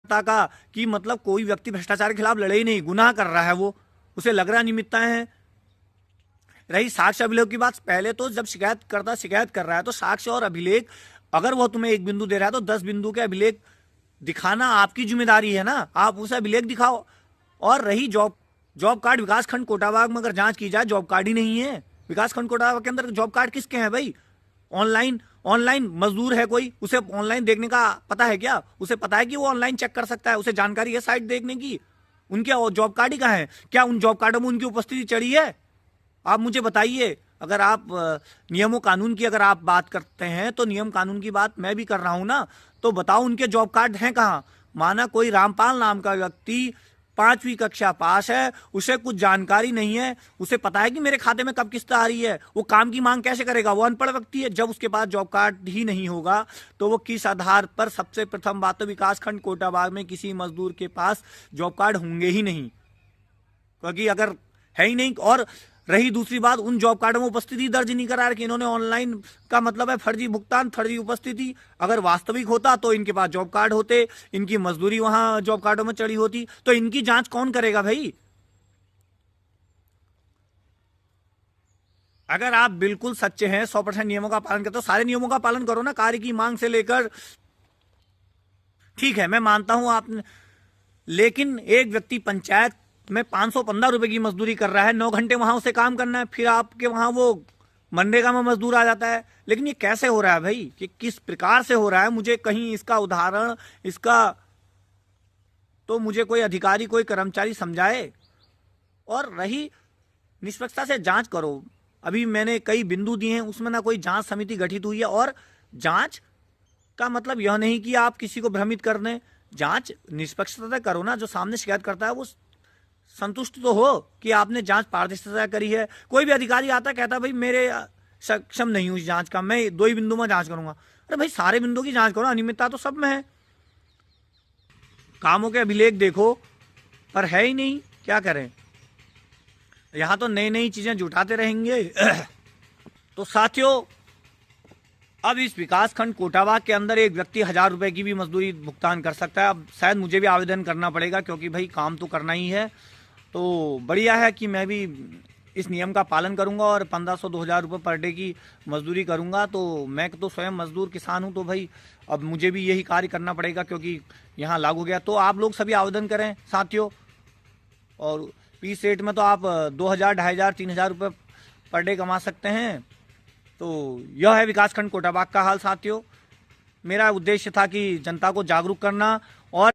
का कि मतलब कोई व्यक्ति भ्रष्टाचार के खिलाफ लड़े ही नहीं, गुनाह कर रहा है, वो उसे लग रहा निमित्ताएं हैं। रही साक्ष्य अभिलेख की बात, पहले तो जब शिकायतकर्ता शिकायत कर रहा है तो साक्ष्य और अभिलेख, अगर वो तुम्हें 1 बिंदु दे रहा है तो 10 बिंदु के अभिलेख दिखाना आपकी जिम्मेदारी है ना, आप उसे अभिलेख दिखाओ। और रही जॉब कार्ड, विकासखंड कोटाबाग में अगर जांच की जाए, जॉब कार्ड ही नहीं है विकासखंड कोटाबाग के अंदर। जॉब कार्ड किसके हैं भाई? ऑनलाइन मजदूर है कोई, उसे ऑनलाइन देखने का पता है क्या? उसे पता है कि वो ऑनलाइन चेक कर सकता है, उसे जानकारी है साइट देखने की। उनके जॉब कार्ड ही कहाँ है? क्या उन जॉब कार्डों में उनकी उपस्थिति चढ़ी है? आप मुझे बताइए। अगर आप नियमों कानून की अगर आप बात करते हैं तो नियम कानून की बात मैं भी कर रहा हूं ना, तो बताओ उनके जॉब कार्ड हैं कहाँ? माना कोई रामपाल नाम का व्यक्ति 5वीं कक्षा पास है, उसे कुछ जानकारी नहीं है, उसे पता है कि मेरे खाते में कब किस्त आ रही है, वो काम की मांग कैसे करेगा? वो अनपढ़ व्यक्ति है। जब उसके पास जॉब कार्ड ही नहीं होगा तो वो किस आधार पर? सबसे प्रथम बात तो विकासखंड कोटाबाग में किसी मजदूर के पास जॉब कार्ड होंगे ही नहीं, क्योंकि अगर है ही नहीं। और रही दूसरी बात, उन जॉब कार्डों में उपस्थिति दर्ज नहीं करा रखी इन्होंने। ऑनलाइन का मतलब है फर्जी भुगतान, फर्जी उपस्थिति। अगर वास्तविक होता तो इनके पास जॉब कार्ड होते, इनकी मजदूरी वहां जॉब कार्डों में चढ़ी होती, तो इनकी जांच कौन करेगा भाई? अगर आप बिल्कुल सच्चे हैं, 100% नियमों का पालन करते हो, सारे नियमों का पालन करो ना, कार्य की मांग से लेकर। ठीक है, मैं मानता हूं आप, लेकिन एक व्यक्ति पंचायत में 515 रुपए की मजदूरी कर रहा है, 9 घंटे वहां उसे काम करना है, फिर आपके वहां वो मनरेगा में मजदूर आ जाता है। लेकिन ये कैसे हो रहा है भाई? कि किस प्रकार से हो रहा है? मुझे कहीं इसका उदाहरण, इसका तो मुझे कोई अधिकारी, कोई कर्मचारी समझाए। और रही निष्पक्षता से जांच करो, अभी मैंने कई बिंदु दिए हैं, उसमें ना कोई जांच समिति गठित हुई है। और जांच का मतलब यह नहीं कि आप किसी को भ्रमित कर दें, जांच निष्पक्षता से करो ना, जो सामने शिकायत करता है वो संतुष्ट तो हो कि आपने जांच पारदर्शिता करी है। कोई भी अधिकारी आता है, कहता भाई मेरे सक्षम नहीं हुई जांच का, मैं 2 ही बिंदु में जांच करूंगा। अरे भाई सारे बिंदु की जांच करो, अनियमितता तो सब में है। कामों के अभिलेख देखो, पर है ही नहीं, क्या करें? यहां तो नई नई चीजें जुटाते रहेंगे। तो साथियों, अब इस विकासखंड कोटाबाग के अंदर एक व्यक्ति 1000 रुपए की भी मजदूरी भुगतान कर सकता है। अब शायद मुझे भी आवेदन करना पड़ेगा, क्योंकि भाई काम तो करना ही है। तो बढ़िया है कि मैं भी इस नियम का पालन करूंगा और 1500-2000 रुपये पर डे की मजदूरी करूंगा। तो मैं तो स्वयं मजदूर किसान हूं, तो भाई अब मुझे भी यही कार्य करना पड़ेगा, क्योंकि यहाँ लागू गया। तो आप लोग सभी आवेदन करें साथियों। और पीस रेट में तो आप 2000, 2500, 3000 रुपये पर डे कमा सकते हैं। तो यह है विकासखंड कोटाबाग का हाल साथियों। मेरा उद्देश्य था कि जनता को जागरूक करना और